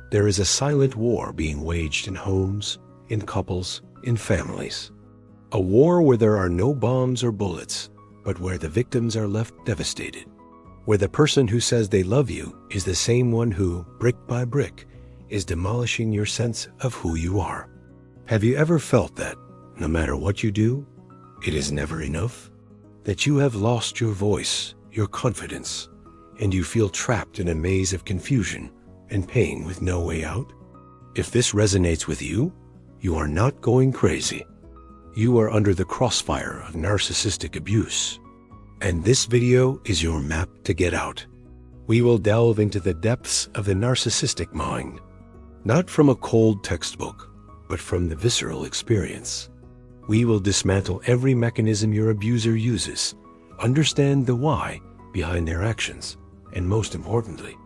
There is a silent war being waged in homes, in couples, in families. A war where there are no bombs or bullets, but where the victims are left devastated. Where the person who says they love you is the same one who, brick by brick, is demolishing your sense of who you are. Have you ever felt that, no matter what you do, it is never enough? That you have lost your voice, your confidence, and you feel trapped in a maze of confusion and pain with no way out? If this resonates with you, you are not going crazy. You are under the crossfire of narcissistic abuse. And this video is your map to get out. We will delve into the depths of the narcissistic mind, not from a cold textbook, but from the visceral experience. We will dismantle every mechanism your abuser uses, understand the why behind their actions, and most importantly,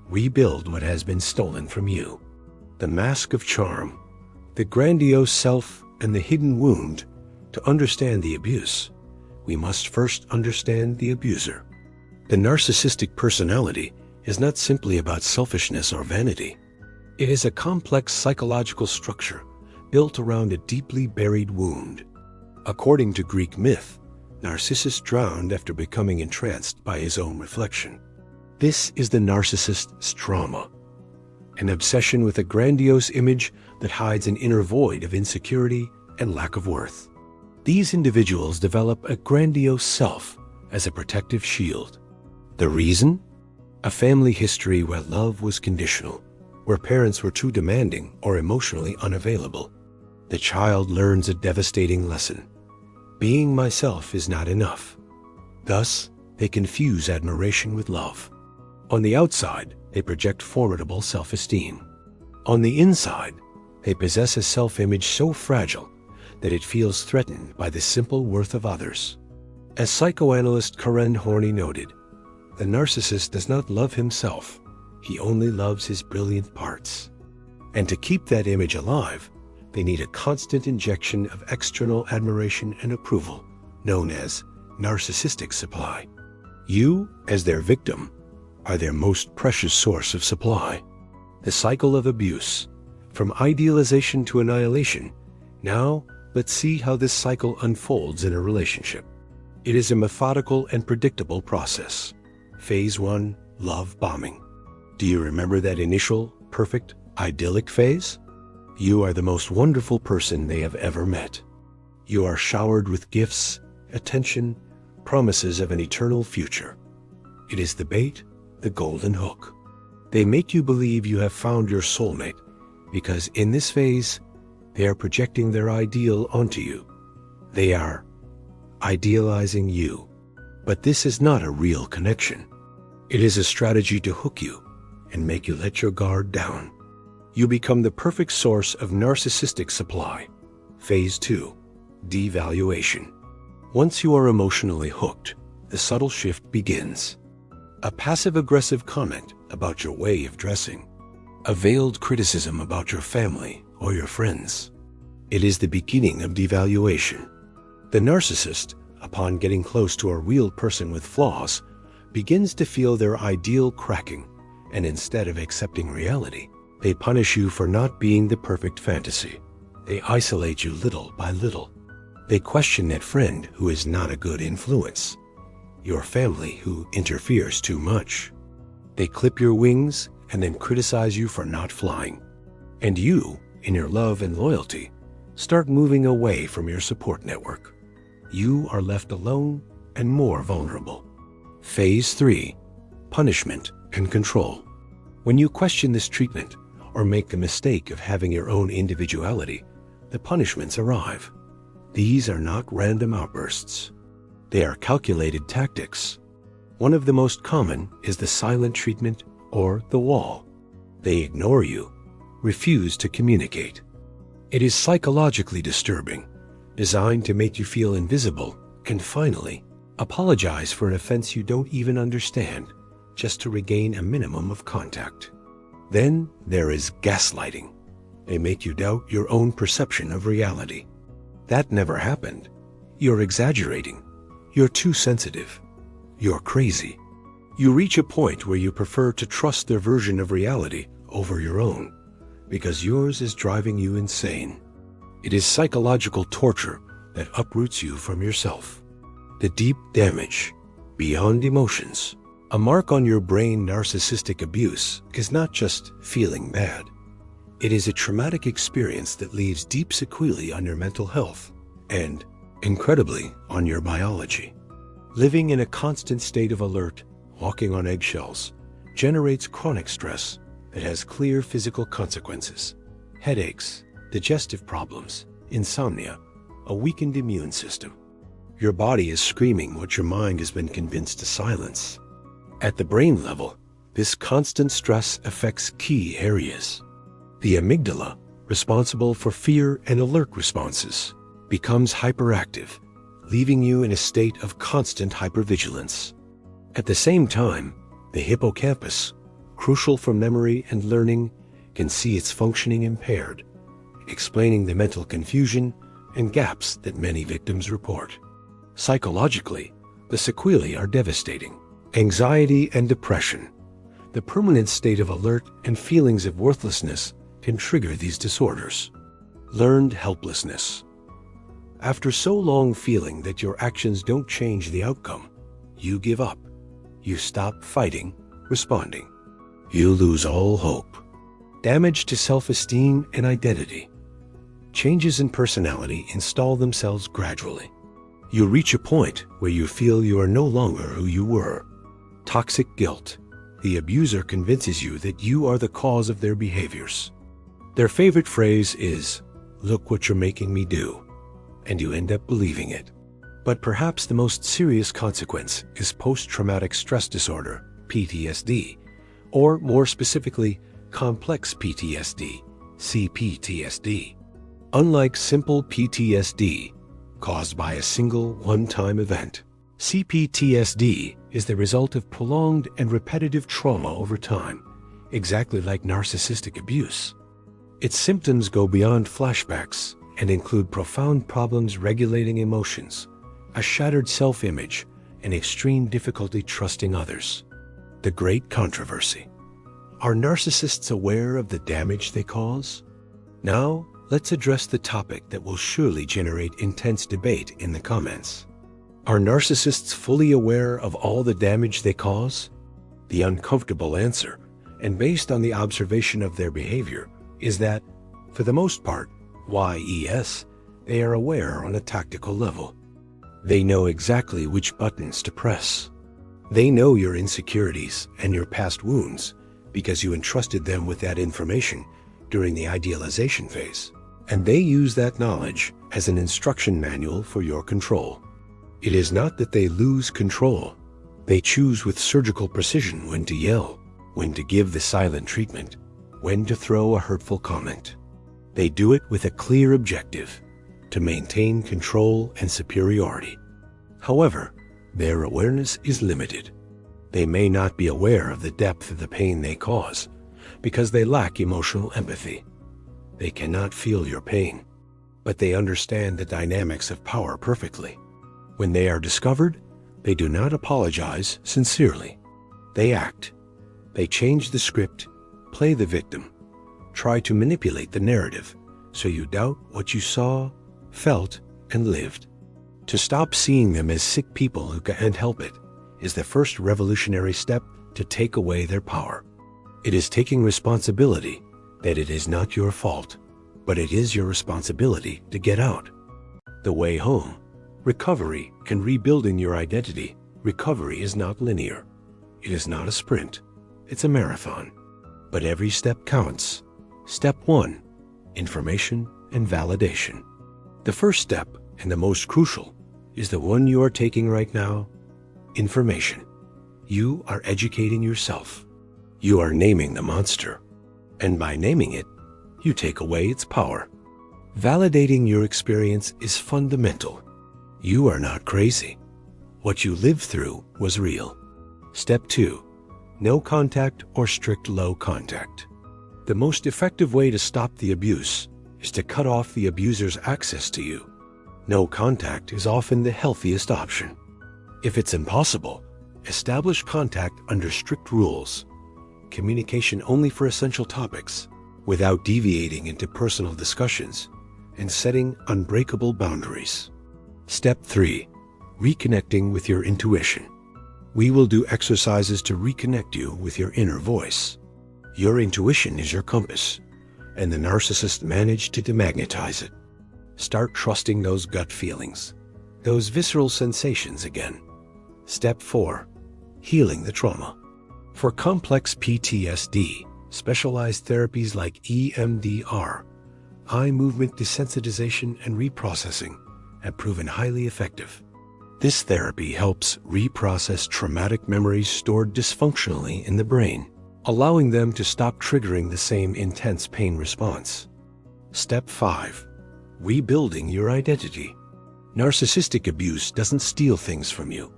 rebuild what has been stolen from you. The mask of charm, the grandiose self, and the hidden wound. To understand the abuse, we must first understand the abuser. The narcissistic personality is not simply about selfishness or vanity. It is a complex psychological structure built around a deeply buried wound. According to Greek myth, Narcissus drowned after becoming entranced by his own reflection. This is the narcissist's trauma, an obsession with a grandiose image that hides an inner void of insecurity and lack of worth. These individuals develop a grandiose self as a protective shield. The reason? A family history where love was conditional, where parents were too demanding or emotionally unavailable. The child learns a devastating lesson. Being myself is not enough. Thus, they confuse admiration with love. On the outside, they project formidable self-esteem. On the inside, they possess a self-image so fragile that it feels threatened by the simple worth of others. As psychoanalyst Karen Horney noted, the narcissist does not love himself. He only loves his brilliant parts. And to keep that image alive, they need a constant injection of external admiration and approval, known as narcissistic supply. You, as their victim, are their most precious source of supply. The cycle of abuse, from idealization to annihilation. Now, let's see how this cycle unfolds in a relationship. It is a methodical and predictable process. Phase 1, love bombing. Do you remember that initial, perfect, idyllic phase? You are the most wonderful person they have ever met. You are showered with gifts, attention, promises of an eternal future. It is the bait, the golden hook. They make you believe you have found your soulmate because in this phase, they are projecting their ideal onto you. They are idealizing you. But this is not a real connection. It is a strategy to hook you and make you let your guard down. You become the perfect source of narcissistic supply. Phase 2, devaluation. Once you are emotionally hooked, the subtle shift begins. A passive-aggressive comment about your way of dressing. A veiled criticism about your family or your friends. It is the beginning of devaluation. The narcissist, upon getting close to a real person with flaws, begins to feel their ideal cracking, and instead of accepting reality, they punish you for not being the perfect fantasy. They isolate you little by little. They question that friend who is not a good influence, your family who interferes too much. They clip your wings and then criticize you for not flying. And you, in your love and loyalty, start moving away from your support network. You are left alone and more vulnerable. Phase 3, punishment and control. When you question this treatment or make the mistake of having your own individuality, the punishments arrive. These are not random outbursts. They are calculated tactics. One of the most common is the silent treatment or the wall. They ignore you, refuse to communicate. It is psychologically disturbing, designed to make you feel invisible, and finally, apologize for an offense you don't even understand, just to regain a minimum of contact. Then there is gaslighting. They make you doubt your own perception of reality. That never happened. You're exaggerating. You're too sensitive. You're crazy. You reach a point where you prefer to trust their version of reality over your own because yours is driving you insane. It is psychological torture that uproots you from yourself. The deep damage beyond emotions. A mark on your brain. Narcissistic abuse is not just feeling bad. It is a traumatic experience that leaves deep sequelae on your mental health and, incredibly, on your biology. Living in a constant state of alert, walking on eggshells, generates chronic stress that has clear physical consequences. Headaches, digestive problems, insomnia, a weakened immune system. Your body is screaming what your mind has been convinced to silence. At the brain level, this constant stress affects key areas. The amygdala, responsible for fear and alert responses, becomes hyperactive, leaving you in a state of constant hypervigilance. At the same time, the hippocampus, crucial for memory and learning, can see its functioning impaired, explaining the mental confusion and gaps that many victims report. Psychologically, the sequelae are devastating. Anxiety and depression. The permanent state of alert and feelings of worthlessness can trigger these disorders. Learned helplessness. After so long feeling that your actions don't change the outcome, you give up. You stop fighting, responding. You lose all hope. Damage to self-esteem and identity. Changes in personality install themselves gradually. You reach a point where you feel you are no longer who you were. Toxic guilt. The abuser convinces you that you are the cause of their behaviors. Their favorite phrase is, "Look what you're making me do," and you end up believing it. But perhaps the most serious consequence is post-traumatic stress disorder, PTSD, or more specifically, complex PTSD, C-PTSD. Unlike simple PTSD, caused by a single one-time event, C-PTSD is the result of prolonged and repetitive trauma over time, exactly like narcissistic abuse. Its symptoms go beyond flashbacks and include profound problems regulating emotions, a shattered self-image, and extreme difficulty trusting others. The great controversy. Are narcissists aware of the damage they cause? Now, let's address the topic that will surely generate intense debate in the comments. Are narcissists fully aware of all the damage they cause? The uncomfortable answer, and based on the observation of their behavior, is that, for the most part, yes, they are aware on a tactical level. They know exactly which buttons to press. They know your insecurities and your past wounds because you entrusted them with that information during the idealization phase, and they use that knowledge as an instruction manual for your control. It is not that they lose control. They choose with surgical precision when to yell, when to give the silent treatment, when to throw a hurtful comment. They do it with a clear objective, to maintain control and superiority. However, their awareness is limited. They may not be aware of the depth of the pain they cause because they lack emotional empathy. They cannot feel your pain, but they understand the dynamics of power perfectly. When they are discovered, they do not apologize sincerely. They act. They change the script, play the victim, try to manipulate the narrative so you doubt what you saw, felt, and lived. To stop seeing them as sick people who can't help it is the first revolutionary step to take away their power. It is taking responsibility that it is not your fault, but it is your responsibility to get out. The way home. Recovery can rebuilding your identity. Recovery is not linear. It is not a sprint. It's a marathon. But every step counts. Step 1. Information and validation. The first step, and the most crucial, is the one you are taking right now. Information. You are educating yourself. You are naming the monster. And by naming it, you take away its power. Validating your experience is fundamental. You are not crazy. What you lived through was real. Step 2. No contact or strict low contact. The most effective way to stop the abuse is to cut off the abuser's access to you. No contact is often the healthiest option. If it's impossible, establish contact under strict rules. communication only for essential topics, without deviating into personal discussions, and setting unbreakable boundaries. Step 3. Reconnecting with your intuition. We will do exercises to reconnect you with your inner voice. Your intuition is your compass, and the narcissist managed to demagnetize it. Start trusting those gut feelings, those visceral sensations again. Step 4. Healing the trauma. For complex PTSD, specialized therapies like EMDR, eye movement desensitization and reprocessing, have proven highly effective. This therapy helps reprocess traumatic memories stored dysfunctionally in the brain, allowing them to stop triggering the same intense pain response. Step 5. Rebuilding your identity. Narcissistic abuse doesn't steal things from you.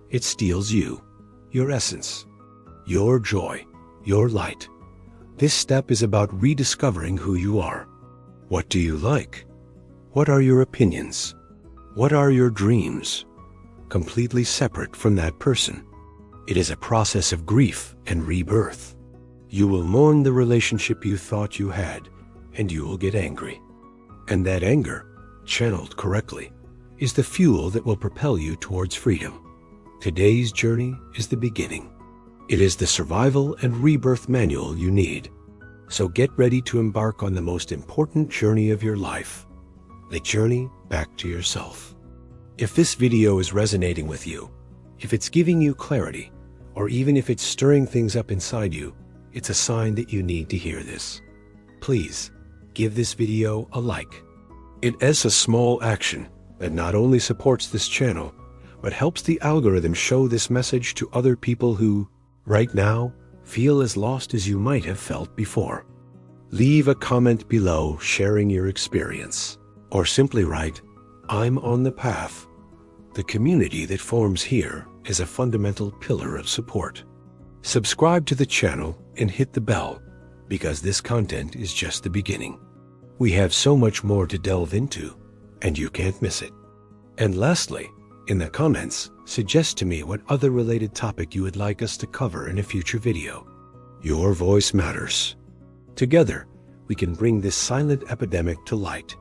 It steals you, your essence, your joy, your light. This step is about rediscovering who you are. What do you like? What are your opinions? What are your dreams? Completely separate from that person. It is a process of grief and rebirth. You will mourn the relationship you thought you had, and you will get angry. And that anger, channeled correctly, is the fuel that will propel you towards freedom. Today's journey is the beginning. It is the survival and rebirth manual you need. So get ready to embark on the most important journey of your life, the journey back to yourself. If this video is resonating with you, if it's giving you clarity, or even if it's stirring things up inside you, it's a sign that you need to hear this. Please give this video a like. It is a small action that not only supports this channel, but helps the algorithm show this message to other people who, right now, feel as lost as you might have felt before. Leave a comment below sharing your experience, or simply write, "I'm on the path." The community that forms here is a fundamental pillar of support. Subscribe to the channel and hit the bell, because this content is just the beginning. We have so much more to delve into, and you can't miss it. And lastly, in the comments, suggest to me what other related topic you would like us to cover in a future video. Your voice matters. Together, we can bring this silent epidemic to light.